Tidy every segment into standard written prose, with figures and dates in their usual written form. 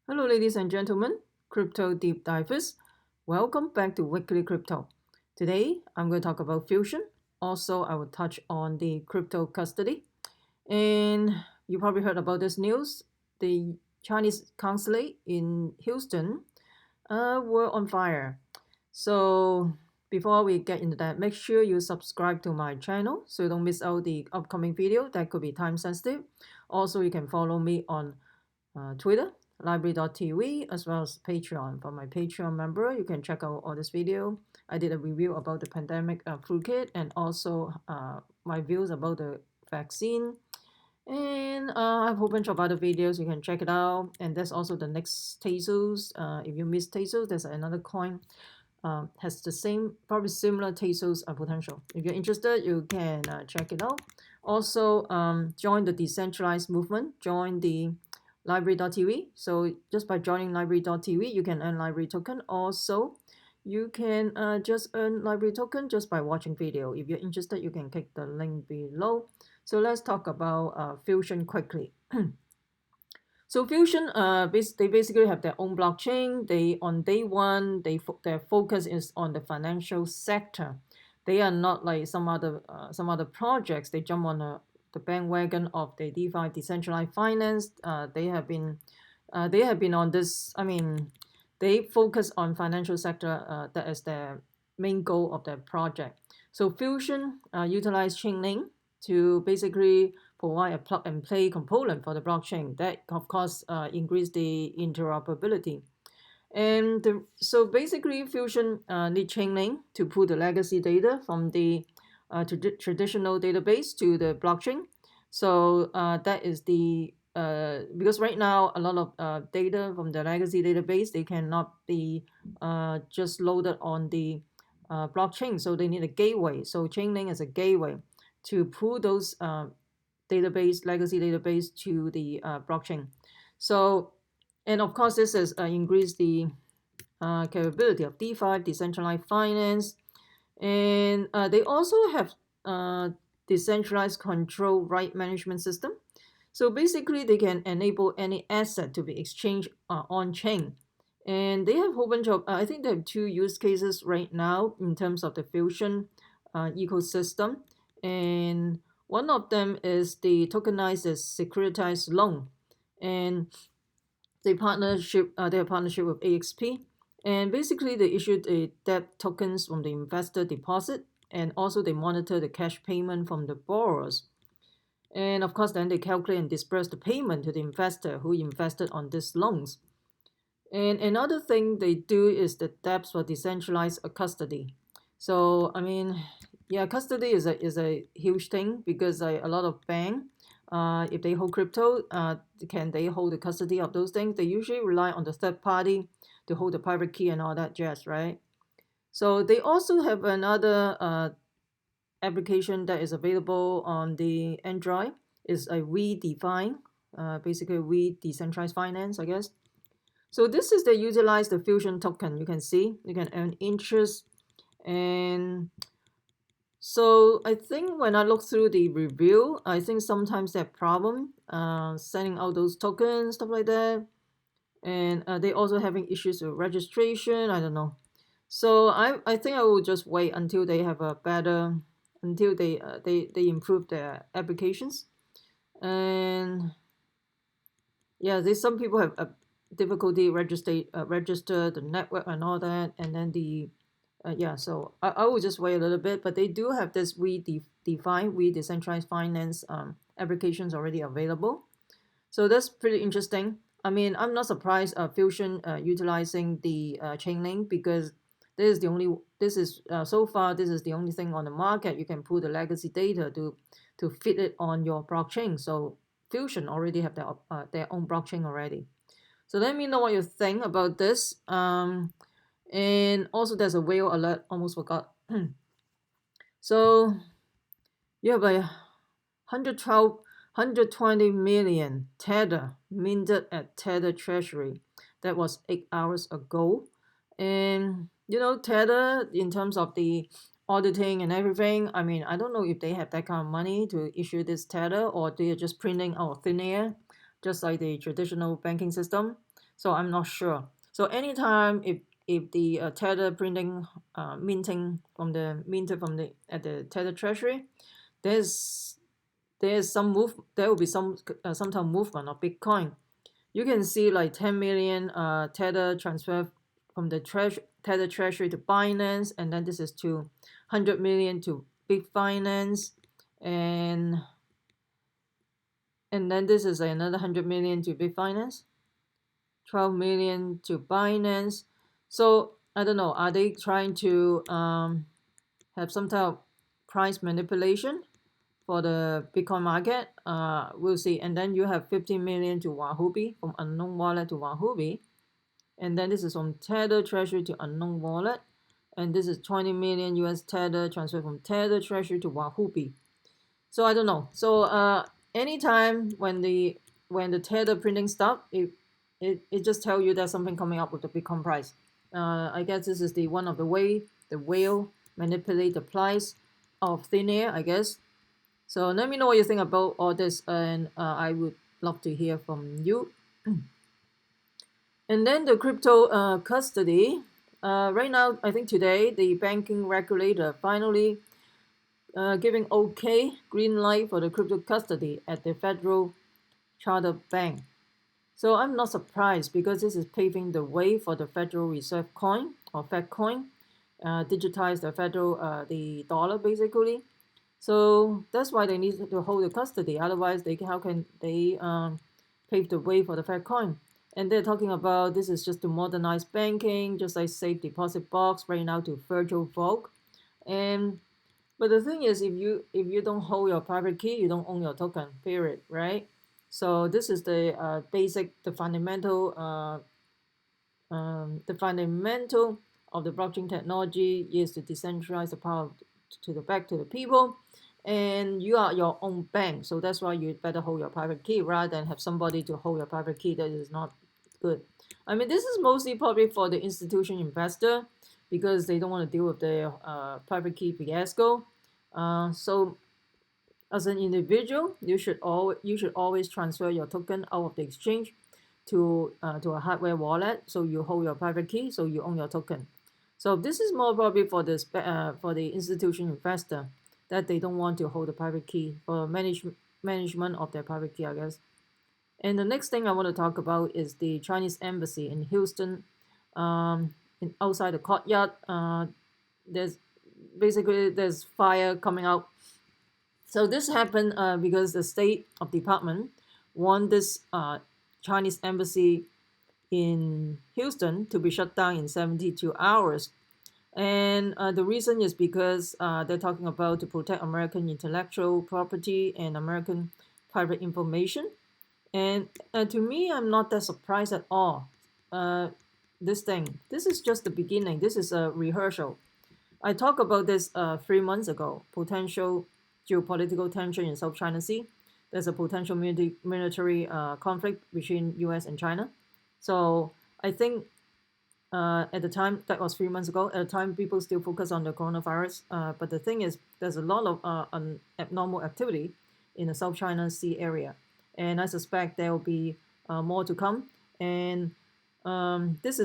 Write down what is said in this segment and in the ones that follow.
Hello, ladies and gentlemen, crypto deep divers. Welcome back to Weekly Crypto. Today, I'm going to talk about fusion. Also, I will touch on the crypto custody. And you probably heard about this news. The Chinese consulate in Houston were on fire. So, before we get into that, make sure you subscribe to my channel so you don't miss out the upcoming video that could be time sensitive. Also, you can follow me on Twitter, library.tv, as well as Patreon. For my Patreon member, you can check out all this video. I did a review about the pandemic flu kit and also my views about the vaccine. And I have a whole bunch of other videos. You can check it out. And there's also the next Tezos. If you miss Tezos, there's another coin. Has the same, probably similar Tezos potential. If you're interested, you can check it out. Also, join the decentralized movement. Join the library.tv. So just by joining library.tv, you can earn library token. Also, you can just earn library token just by watching video. If you're interested, you can click the link below. So let's talk about Fusion quickly. So Fusion, they basically have their own blockchain. They on day one, their focus is on the financial sector. They are not like some other projects. They jump on the bandwagon of the DeFi decentralized finance. They have been on this. I mean, they focus on financial sector. That is their main goal of their project. So Fusion utilize Chainlink to basically provide a plug and play component for the blockchain that of course increase the interoperability. And so basically Fusion need Chainlink to pull the legacy data from the traditional database to the blockchain. So that is the because right now a lot of data from the legacy database, they cannot be just loaded on the blockchain. So they need a gateway. So Chainlink is a gateway to pull those legacy database to the blockchain. So, and of course, this has increased the capability of DeFi, decentralized finance, and they also have decentralized control right management system. So basically, they can enable any asset to be exchanged on chain. And they have a whole bunch of, I think they have two use cases right now in terms of the Fusion ecosystem. And one of them is the tokenized securitized loan. And they have partnership with AXP. And basically, they issued the debt tokens from the investor deposit. And also, they monitor the cash payment from the borrowers. And of course, then they calculate and disperse the payment to the investor who invested on these loans. And another thing they do is the dApps for decentralized custody. So I mean, yeah, custody is a huge thing because a lot of bank, if they hold crypto, can they hold the custody of those things? They usually rely on the third party to hold the private key and all that jazz, right? So they also have another application that is available on the Android. Is a WeDeFi, basically We Decentralized Finance, I guess. So this is they utilize the Fusion token. You can see you can earn interest. And so I think when I look through the review, I think sometimes they have problem sending out those tokens, stuff like that. And they also having issues with registration. I don't know. So I think I will just wait until they have a better, until they improve their applications. And yeah, there's some people have a difficulty register the network and all that. And then the yeah, so I will just wait a little bit, but they do have this We Decentralized Finance applications already available. So that's pretty interesting. I mean, I'm not surprised Fusion utilizing the Chainlink because so far this is the only thing on the market. You can put the legacy data to fit it on your blockchain. So Fusion already have their own blockchain already. So let me know what you think about this. And also there's a whale alert, almost forgot. So you have a 120 million Tether minted at Tether Treasury. That was 8 hours ago. And you know, Tether, in terms of the auditing and everything, I mean, I don't know if they have that kind of money to issue this Tether or they are just printing out of thin air, just like the traditional banking system. So I'm not sure. So anytime if the Tether printing minting from the minted from the at the Tether treasury, there's there will be some sometime movement of Bitcoin. You can see like 10 million Tether transfer from the Tether treasury to Binance, and then this is to 100 million to Big Finance, and then this is another 100 million to Big Finance, 12 million to Binance. So I don't know, are they trying to have some type of price manipulation for the Bitcoin market? We'll see. And then you have 15 million to Wahoobi, from unknown wallet to Wahoobi. And then this is from Tether Treasury to unknown wallet. And this is 20 million US Tether transfer from Tether Treasury to Wahoobi. So I don't know. So anytime when the Tether printing stop, it just tell you there's something coming up with the Bitcoin price. I guess this is the one of the way the whale manipulate the price of thin air, I guess. So let me know what you think about all this, and I would love to hear from you. And then the crypto custody. Right now, I think today the banking regulator finally giving okay green light for the crypto custody at the Federal Charter Bank. So I'm not surprised because this is paving the way for the Federal Reserve coin or Fed coin, digitize the federal the dollar basically. So that's why they need to hold the custody. Otherwise, how can they pave the way for the Fed coin? And they're talking about this is just to modernize banking, just like safe deposit box right now to virtual vault. And but the thing is, if you don't hold your private key, you don't own your token. Period. Right? So this is the basic, the fundamental of the blockchain technology is to decentralize the power to the back to the people, and you are your own bank. So that's why you better hold your private key rather than have somebody to hold your private key. That is not good. I mean, this is mostly probably for the institution investor because they don't want to deal with the private key fiasco. So as an individual, you should always transfer your token out of the exchange to a hardware wallet. So you hold your private key, so you own your token. So this is more probably for the institution investor that they don't want to hold the private key for management of their private key, I guess. And the next thing I want to talk about is the Chinese embassy in Houston, outside the courtyard. There's fire coming out. So this happened because the State of Department want this Chinese embassy in Houston to be shut down in 72 hours. And the reason is because they're talking about to protect American intellectual property and American private information. And to me, I'm not that surprised at all. This is just the beginning. This is a rehearsal. I talked about this 3 months ago, potential geopolitical tension in South China Sea. There's a potential military conflict between US and China. So I think at the time, that was 3 months ago, at the time people still focus on the coronavirus. But the thing is, there's a lot of abnormal activity in the South China Sea area. And I suspect there will be more to come. And this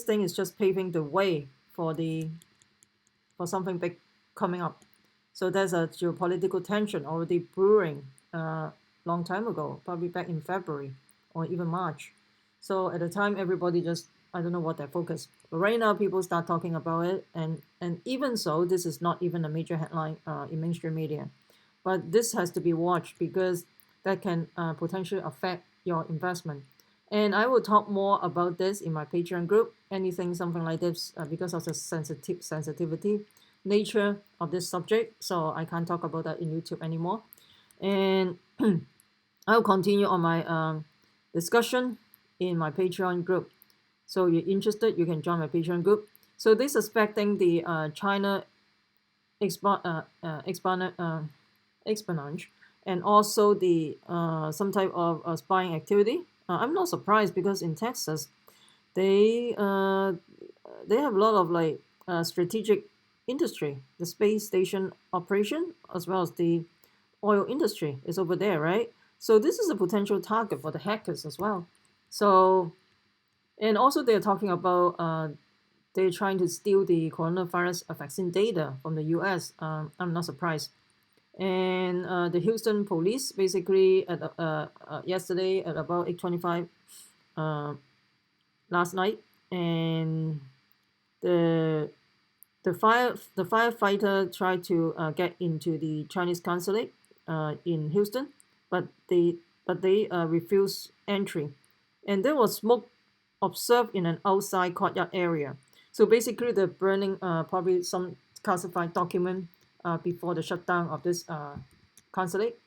thing is just paving the way for something big coming up. So there's a geopolitical tension already brewing long time ago, probably back in February or even March. So at the time, everybody just, I don't know what their focus. But right now, people start talking about it. And even so, this is not even a major headline in mainstream media. But this has to be watched because that can potentially affect your investment. And I will talk more about this in my Patreon group, something like this, because of the sensitivity nature of this subject. So I can't talk about that in YouTube anymore. And I'll continue on my discussion in my Patreon group. So you're interested, you can join my Patreon group. So they're suspecting the China espionage and also the some type of spying activity. I'm not surprised because in Texas, they have a lot of like strategic industry. The space station operation as well as the oil industry is over there, right? So this is a potential target for the hackers as well. So, and also they're talking about they're trying to steal the coronavirus vaccine data from the US. I'm not surprised. And the Houston police basically at yesterday at about 8:25 uh, last night, and the the firefighter tried to get into the Chinese consulate in Houston, but they refused entry, and there was smoke observed in an outside courtyard area. So basically, they're burning probably some classified document before the shutdown of this consulate.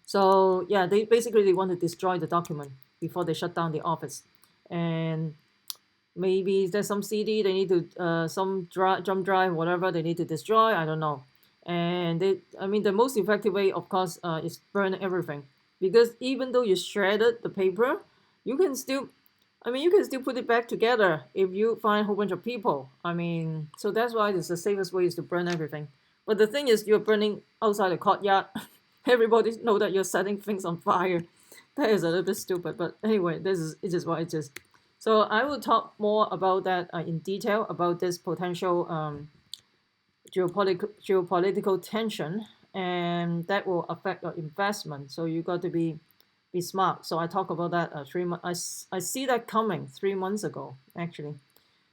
So yeah, they want to destroy the document before they shut down the office, and maybe there's some CD they need to some jump drive whatever they need to destroy. I don't know. And I mean the most effective way of course is burn everything, because even though you shredded the paper, you can still you can still put it back together if you find a whole bunch of people. I mean, so that's why it's the safest way is to burn everything. But the thing is, you're burning outside the courtyard. Everybody know that you're setting things on fire. That is a little bit stupid. But anyway, it is what it is. So I will talk more about that in detail about this potential geopolitical tension, and that will affect your investment. So you got to be smart. So I talk about that 3 months. I see that coming 3 months ago actually.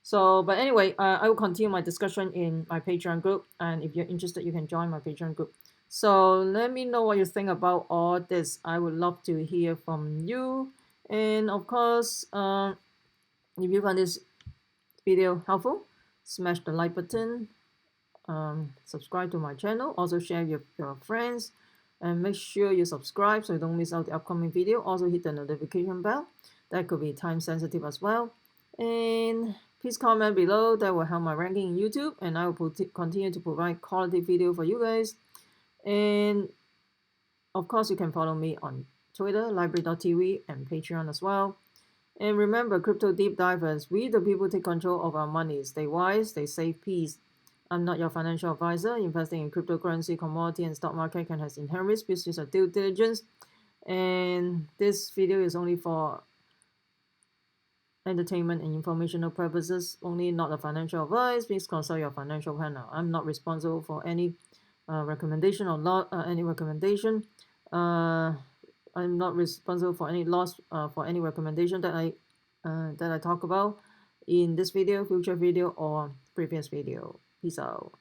So, but anyway, I will continue my discussion in my Patreon group, and if you're interested, you can join my Patreon group. So let me know what you think about all this. I would love to hear from you, and of course, if you find this video helpful, smash the like button, subscribe to my channel, also share with your friends, and make sure you subscribe so you don't miss out the upcoming video. Also hit the notification bell. That could be time sensitive as well. And please comment below. That will help my ranking in YouTube, and I will continue to provide quality video for you guys. And of course, you can follow me on Twitter, library.tv, and Patreon as well. And remember, crypto deep divers, we the people take control of our money. Stay wise, stay safe, peace. I'm not your financial advisor. Investing in cryptocurrency, commodity, and stock market can have inherent risks. Please use a due diligence. And this video is only for entertainment and informational purposes only, not a financial advice. Please consult your financial planner. I'm not responsible for any recommendation or not any recommendation. I'm not responsible for any loss for any recommendation that I talk about in this video, future video, or previous video. Peace out.